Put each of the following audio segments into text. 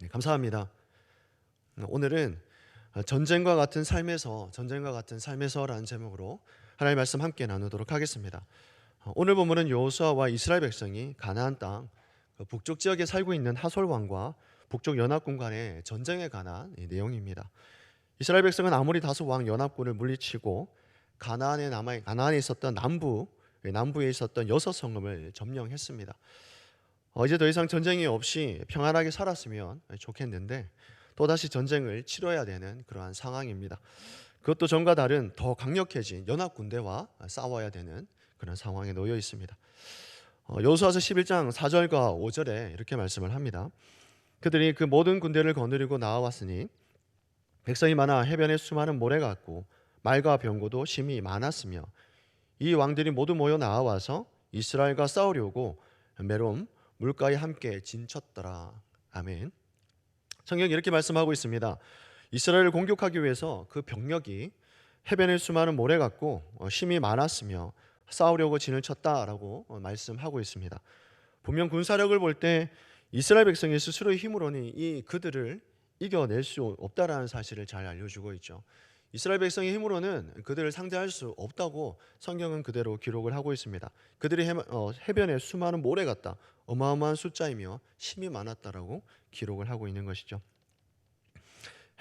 네, 감사합니다. 오늘은 전쟁과 같은 삶에서라는 제목으로 하나님의 말씀 함께 나누도록 하겠습니다. 오늘 본문은 여호수아와 이스라엘 백성이 가나안 땅 북쪽 지역에 살고 있는 하솔 왕과 북쪽 연합군 간의 전쟁에 관한 내용입니다. 이스라엘 백성은 아무리 다소 왕 연합군을 물리치고 가나안에 있었던 남부에 있었던 6성읍을 점령했습니다. 이제 더 이상 전쟁이 없이 평안하게 살았으면 좋겠는데 또다시 전쟁을 치러야 되는 그러한 상황입니다. 그것도 전과 다른 더 강력해진 연합군대와 싸워야 되는 그런 상황에 놓여 있습니다. 여호수아서 11장 4절과 5절에 이렇게 말씀을 합니다. 그들이 그 모든 군대를 거느리고 나아왔으니 백성이 많아 해변에 수많은 모래 같고 말과 병거도 심히 많았으며 이 왕들이 모두 모여 나아와서 이스라엘과 싸우려고 메롬 물가에 함께 진쳤더라. 아멘. 성경이 이렇게 말씀하고 있습니다. 이스라엘을 공격하기 위해서 그 병력이 해변에 수많은 모래 같고 심이 많았으며 싸우려고 진을 쳤다라고 말씀하고 있습니다. 분명 군사력을 볼 때 이스라엘 백성이 스스로의 힘으로는 그들을 이겨낼 수 없다라는 사실을 잘 알려주고 있죠. 이스라엘 백성의 힘으로는 그들을 상대할 수 없다고 성경은 그대로 기록을 하고 있습니다. 그들이 해변에 수많은 모래 같다, 어마어마한 숫자이며 심이 많았다라고 기록을 하고 있는 것이죠.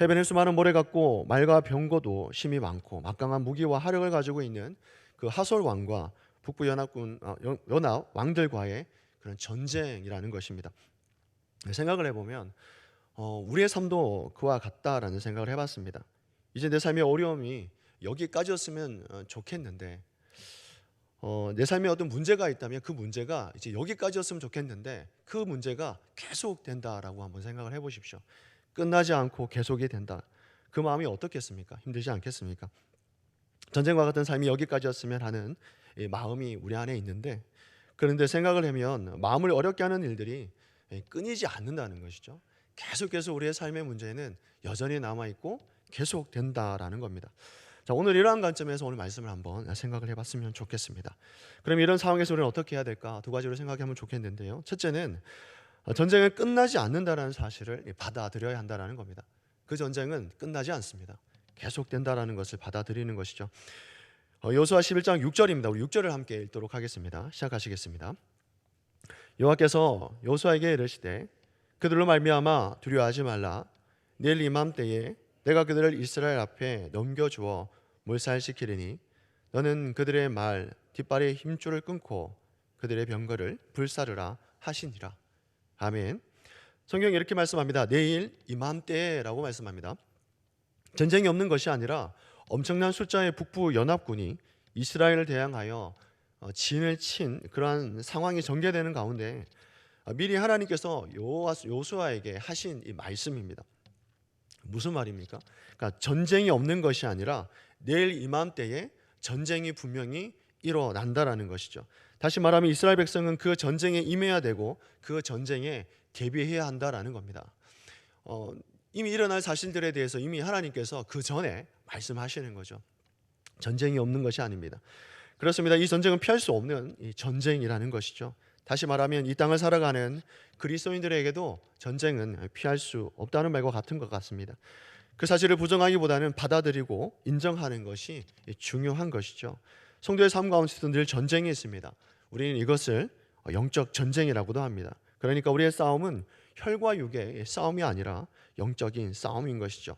해변에 수많은 모래 같고 말과 병거도 심이 많고 막강한 무기와 화력을 가지고 있는 그 하솔 왕과 북부 연합 왕들과의 그런 전쟁이라는 것입니다. 생각을 해보면 우리의 삶도 그와 같다라는 생각을 해봤습니다. 이제 내 삶의 어려움이 여기까지였으면 좋겠는데 내 삶에 어떤 문제가 있다면 그 문제가 이제 여기까지였으면 좋겠는데 그 문제가 계속된다라고 한번 생각을 해보십시오. 끝나지 않고 계속이 된다. 그 마음이 어떻겠습니까? 힘들지 않겠습니까? 전쟁과 같은 삶이 여기까지였으면 하는 마음이 우리 안에 있는데 그런데 생각을 하면 마음을 어렵게 하는 일들이 끊이지 않는다는 것이죠. 계속해서 우리의 삶의 문제는 여전히 남아있고 계속된다라는 겁니다. 자, 오늘 이러한 관점에서 오늘 말씀을 한번 생각을 해봤으면 좋겠습니다. 그럼 이런 상황에서 우리는 어떻게 해야 될까? 두 가지로 생각하면 좋겠는데요. 첫째는 전쟁은 끝나지 않는다라는 사실을 받아들여야 한다는 겁니다. 그 전쟁은 끝나지 않습니다. 계속된다라는 것을 받아들이는 것이죠. 여호수아 11장 6절입니다. 우리 6절을 함께 읽도록 하겠습니다. 시작하시겠습니다. 여호와께서 여호수아에게 이르시되 그들로 말미암아 두려워하지 말라. 내일 이맘때에 내가 그들을 이스라엘 앞에 넘겨주어 몰살시키리니 너는 그들의 말 뒷발의 힘줄을 끊고 그들의 병거를 불사르라 하시니라. 아멘. 성경이 이렇게 말씀합니다. 내일 이맘때라고 말씀합니다. 전쟁이 없는 것이 아니라 엄청난 숫자의 북부 연합군이 이스라엘을 대항하여 진을 친 그러한 상황이 전개되는 가운데 미리 하나님께서 여호수아에게 하신 이 말씀입니다. 무슨 말입니까? 그러니까 전쟁이 없는 것이 아니라 내일 이맘때에 전쟁이 분명히 일어난다라는 것이죠. 다시 말하면 이스라엘 백성은 그 전쟁에 임해야 되고 그 전쟁에 대비해야 한다라는 겁니다. 이미 일어날 사실들에 대해서 이미 하나님께서 그 전에 말씀하시는 거죠. 전쟁이 없는 것이 아닙니다. 그렇습니다. 이 전쟁은 피할 수 없는 이 전쟁이라는 것이죠. 다시 말하면 이 땅을 살아가는 그리스도인들에게도 전쟁은 피할 수 없다는 말과 같은 것 같습니다. 그 사실을 부정하기보다는 받아들이고 인정하는 것이 중요한 것이죠. 성도의 삶 가운데서 늘 전쟁이 있습니다. 우리는 이것을 영적 전쟁이라고도 합니다. 그러니까 우리의 싸움은 혈과 육의 싸움이 아니라 영적인 싸움인 것이죠.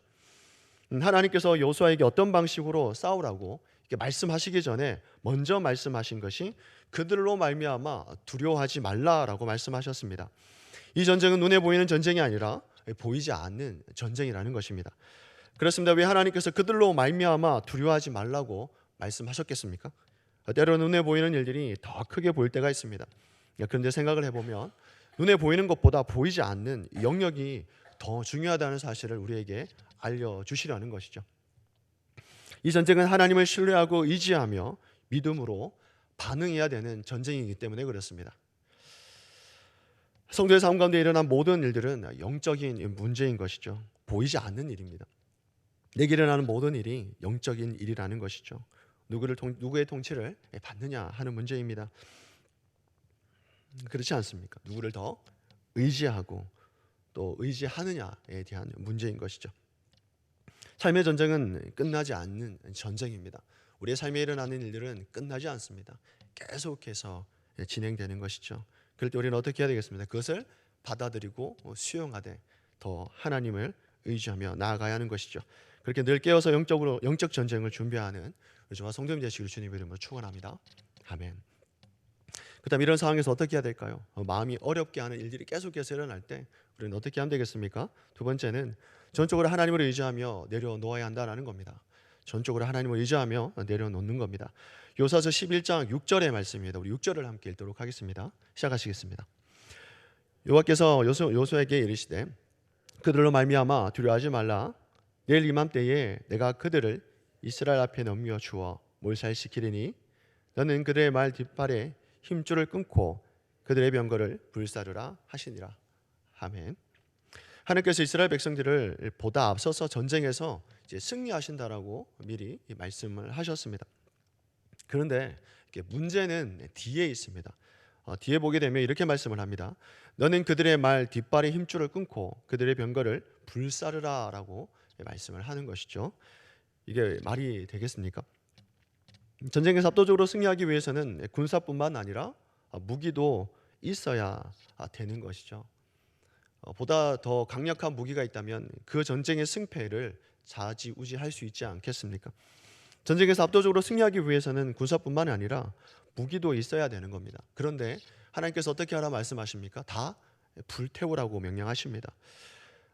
하나님께서 여호수아에게 어떤 방식으로 싸우라고 이렇게 말씀하시기 전에 먼저 말씀하신 것이 그들로 말미암아 두려워하지 말라라고 말씀하셨습니다. 이 전쟁은 눈에 보이는 전쟁이 아니라 보이지 않는 전쟁이라는 것입니다. 그렇습니다. 왜 하나님께서 그들로 말미암아 두려워하지 말라고 말씀하셨겠습니까? 때로 눈에 보이는 일들이 더 크게 보일 때가 있습니다. 그런데 생각을 해보면 눈에 보이는 것보다 보이지 않는 영역이 더 중요하다는 사실을 우리에게 알려주시려는 것이죠. 이 전쟁은 하나님을 신뢰하고 의지하며 믿음으로 반응해야 되는 전쟁이기 때문에 그렇습니다. 성도의 삶 가운데 일어난 모든 일들은 영적인 문제인 것이죠. 보이지 않는 일입니다. 내게 일어나는 모든 일이 영적인 일이라는 것이죠. 누구의 통치를 받느냐 하는 문제입니다. 그렇지 않습니까? 누구를 더 의지하고 또 의지하느냐에 대한 문제인 것이죠. 삶의 전쟁은 끝나지 않는 전쟁입니다. 우리의 삶에 일어나는 일들은 끝나지 않습니다. 계속해서 진행되는 것이죠. 그럴 때 우리는 어떻게 해야 되겠습니까? 그것을 받아들이고 수용하되 더 하나님을 의지하며 나아가야 하는 것이죠. 그렇게 늘 깨어서 영적 전쟁을 준비하는 저와 성도님 되시기를 주님의 이름으로 축원합니다. 아멘. 그다음 이런 상황에서 어떻게 해야 될까요? 마음이 어렵게 하는 일들이 계속해서 일어날 때 우리는 어떻게 하면 되겠습니까? 두 번째는 전적으로 하나님을 의지하며 내려놓아야 한다는 겁니다. 전적으로 하나님을 의지하며 내려놓는 겁니다. 요사서 11장 6절의 말씀입니다. 우리 6절을 함께 읽도록 하겠습니다. 시작하시겠습니다. 여호와께서 요수아에게 이르시되 그들로 말미암아 두려워하지 말라. 내일 이맘때에 내가 그들을 이스라엘 앞에 넘겨 주어 몰살시키리니 너는 그들의 말 뒷발에 힘줄을 끊고 그들의 병거를 불사르라 하시니라. 아멘. 하나님께서 이스라엘 백성들을 보다 앞서서 전쟁에서 이제 승리하신다라고 미리 말씀을 하셨습니다. 그런데 문제는 뒤에 있습니다. 뒤에 보게 되면 이렇게 말씀을 합니다. 너는 그들의 말 뒷발에 힘줄을 끊고 그들의 병거를 불사르라라고 말씀을 하는 것이죠. 이게 말이 되겠습니까? 전쟁에서 압도적으로 승리하기 위해서는 군사뿐만 아니라 무기도 있어야 되는 것이죠. 보다 더 강력한 무기가 있다면 그 전쟁의 승패를 좌지우지할 수 있지 않겠습니까? 전쟁에서 압도적으로 승리하기 위해서는 군사뿐만 아니라 무기도 있어야 되는 겁니다. 그런데 하나님께서 어떻게 하라 말씀하십니까? 다 불태우라고 명령하십니다.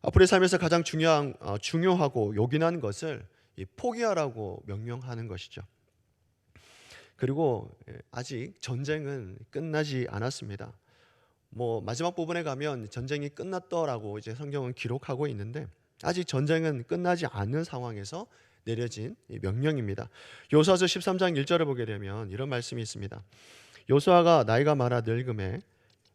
앞으로의 삶에서 가장 중요하고 요긴한 것을 포기하라고 명령하는 것이죠. 그리고 아직 전쟁은 끝나지 않았습니다. 마지막 부분에 가면 전쟁이 끝났더라고 이제 성경은 기록하고 있는데 아직 전쟁은 끝나지 않는 상황에서 내려진 명령입니다. 요수아서 13장 1절을 보게 되면 이런 말씀이 있습니다. 요수아가 나이가 많아 늙음에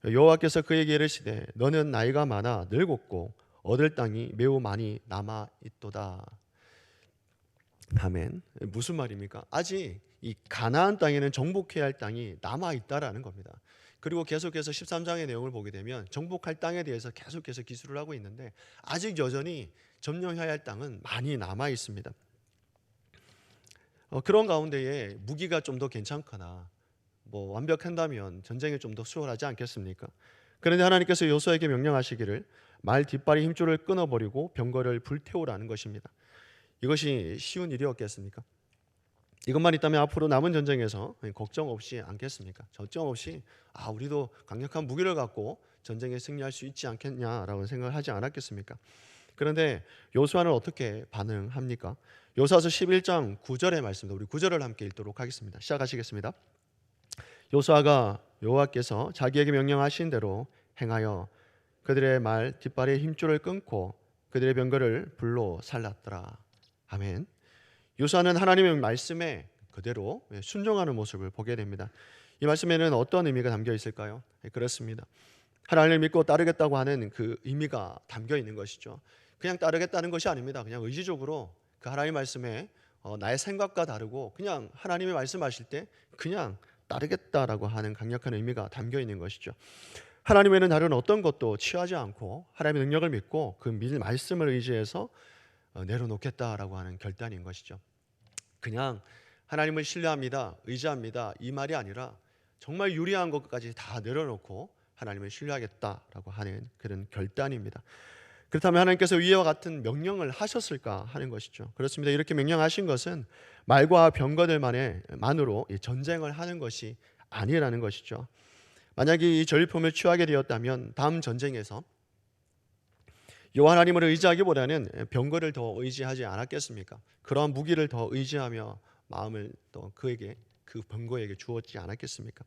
여호와께서 그에게 이르시되 너는 나이가 많아 늙었고 얻을 땅이 매우 많이 남아 있도다. 아멘. 무슨 말입니까? 아직 이 가나안 땅에는 정복해야 할 땅이 남아 있다라는 겁니다. 그리고 계속해서 13장의 내용을 보게 되면 정복할 땅에 대해서 계속해서 기술을 하고 있는데 아직 여전히 점령해야 할 땅은 많이 남아 있습니다. 그런 가운데에 무기가 좀 더 괜찮거나 완벽한다면 전쟁이 좀 더 수월하지 않겠습니까? 그런데 하나님께서 요수아에게 명령하시기를 말 뒷발의 힘줄을 끊어버리고 병거를 불태우라는 것입니다. 이것이 쉬운 일이었겠습니까? 이것만 있다면 앞으로 남은 전쟁에서 걱정 없이 않겠습니까? 걱정 없이 우리도 강력한 무기를 갖고 전쟁에 승리할 수 있지 않겠냐라고 생각을 하지 않았겠습니까? 그런데 요수아는 어떻게 반응합니까? 요수아서 11장 9절의 말씀입니다. 우리 9절을 함께 읽도록 하겠습니다. 시작하시겠습니다. 요수아가 여호와께서 자기에게 명령하신 대로 행하여 그들의 말 뒷발에 힘줄을 끊고 그들의 병거를 불로 살랐더라. 아멘. 요수아는 하나님의 말씀에 그대로 순종하는 모습을 보게 됩니다. 이 말씀에는 어떤 의미가 담겨 있을까요? 그렇습니다. 하나님을 믿고 따르겠다고 하는 그 의미가 담겨 있는 것이죠. 그냥 따르겠다는 것이 아닙니다. 그냥 의지적으로 그 하나님의 말씀에 나의 생각과 다르고 그냥 하나님의 말씀하실 때 그냥 따르겠다라고 하는 강력한 의미가 담겨 있는 것이죠. 하나님에는 다른 어떤 것도 취하지 않고 하나님의 능력을 믿고 그 말씀을 의지해서 내려놓겠다라고 하는 결단인 것이죠. 그냥 하나님을 신뢰합니다, 의지합니다 이 말이 아니라 정말 유리한 것까지 다 내려놓고 하나님을 신뢰하겠다라고 하는 그런 결단입니다. 그렇다면 하나님께서 위와 같은 명령을 하셨을까 하는 것이죠. 그렇습니다. 이렇게 명령하신 것은 말과 병거들만으로 전쟁을 하는 것이 아니라는 것이죠. 만약에 이 전리품을 취하게 되었다면 다음 전쟁에서 여호와 하나님을 의지하기보다는 병거를 더 의지하지 않았겠습니까? 그러한 무기를 더 의지하며 마음을 또 그 병거에게 주었지 않았겠습니까?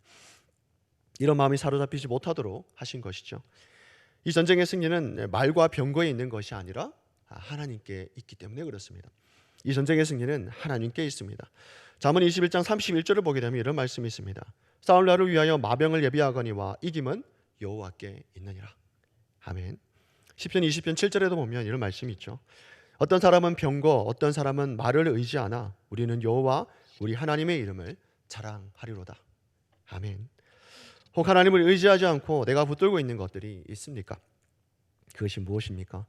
이런 마음이 사로잡히지 못하도록 하신 것이죠. 이 전쟁의 승리는 말과 병거에 있는 것이 아니라 하나님께 있기 때문에 그렇습니다. 이 전쟁의 승리는 하나님께 있습니다. 잠언 21장 31절을 보게 되면 이런 말씀이 있습니다. 싸울 날을 위하여 마병을 예비하거니와 이김은 여호와께 있느니라. 아멘. 시편 20편 7절에도 보면 이런 말씀이 있죠. 어떤 사람은 병거, 어떤 사람은 말을 의지하나 우리는 여호와 우리 하나님의 이름을 자랑하리로다. 아멘. 혹 하나님을 의지하지 않고 내가 붙들고 있는 것들이 있습니까? 그것이 무엇입니까?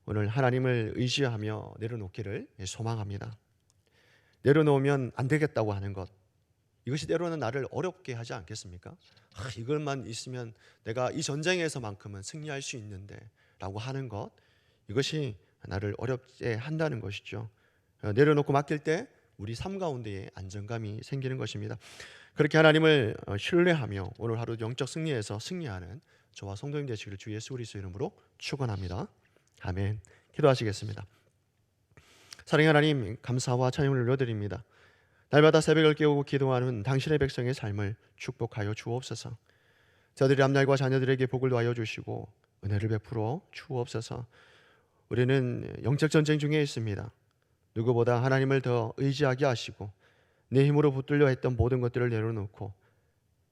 오늘 하나님을 의지하며 내려놓기를 소망합니다. 내려놓으면 안 되겠다고 하는 것, 이것이 때로는 나를 어렵게 하지 않겠습니까? 이것만 있으면 내가 이 전쟁에서만큼은 승리할 수 있는데 라고 하는 것, 이것이 나를 어렵게 한다는 것이죠. 내려놓고 맡길 때 우리 삶 가운데에 안정감이 생기는 것입니다. 그렇게 하나님을 신뢰하며 오늘 하루 영적 승리에서 승리하는 저와 성도님 되시기를 주 예수 그리스도 이름으로 축원합니다. 아멘. 기도하시겠습니다. 사랑의 하나님, 감사와 찬양을 올려드립니다. 날마다 새벽을 깨우고 기도하는 당신의 백성의 삶을 축복하여 주옵소서. 저들의 앞날과 자녀들에게 복을 더하여 주시고 은혜를 베풀어 주옵소서. 우리는 영적 전쟁 중에 있습니다. 누구보다 하나님을 더 의지하게 하시고 내 힘으로 붙들려 했던 모든 것들을 내려놓고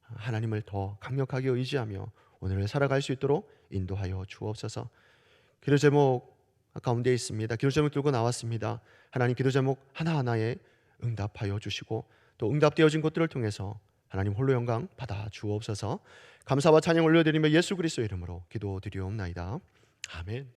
하나님을 더 강력하게 의지하며 오늘을 살아갈 수 있도록 인도하여 주옵소서. 기도 제목 가운데 있습니다. 기도 제목 들고 나왔습니다. 하나님, 기도 제목 하나하나에 응답하여 주시고 또 응답되어진 것들을 통해서 하나님 홀로 영광 받아 주옵소서. 감사와 찬양 올려드리며 예수 그리스도 이름으로 기도드리옵나이다. 아멘.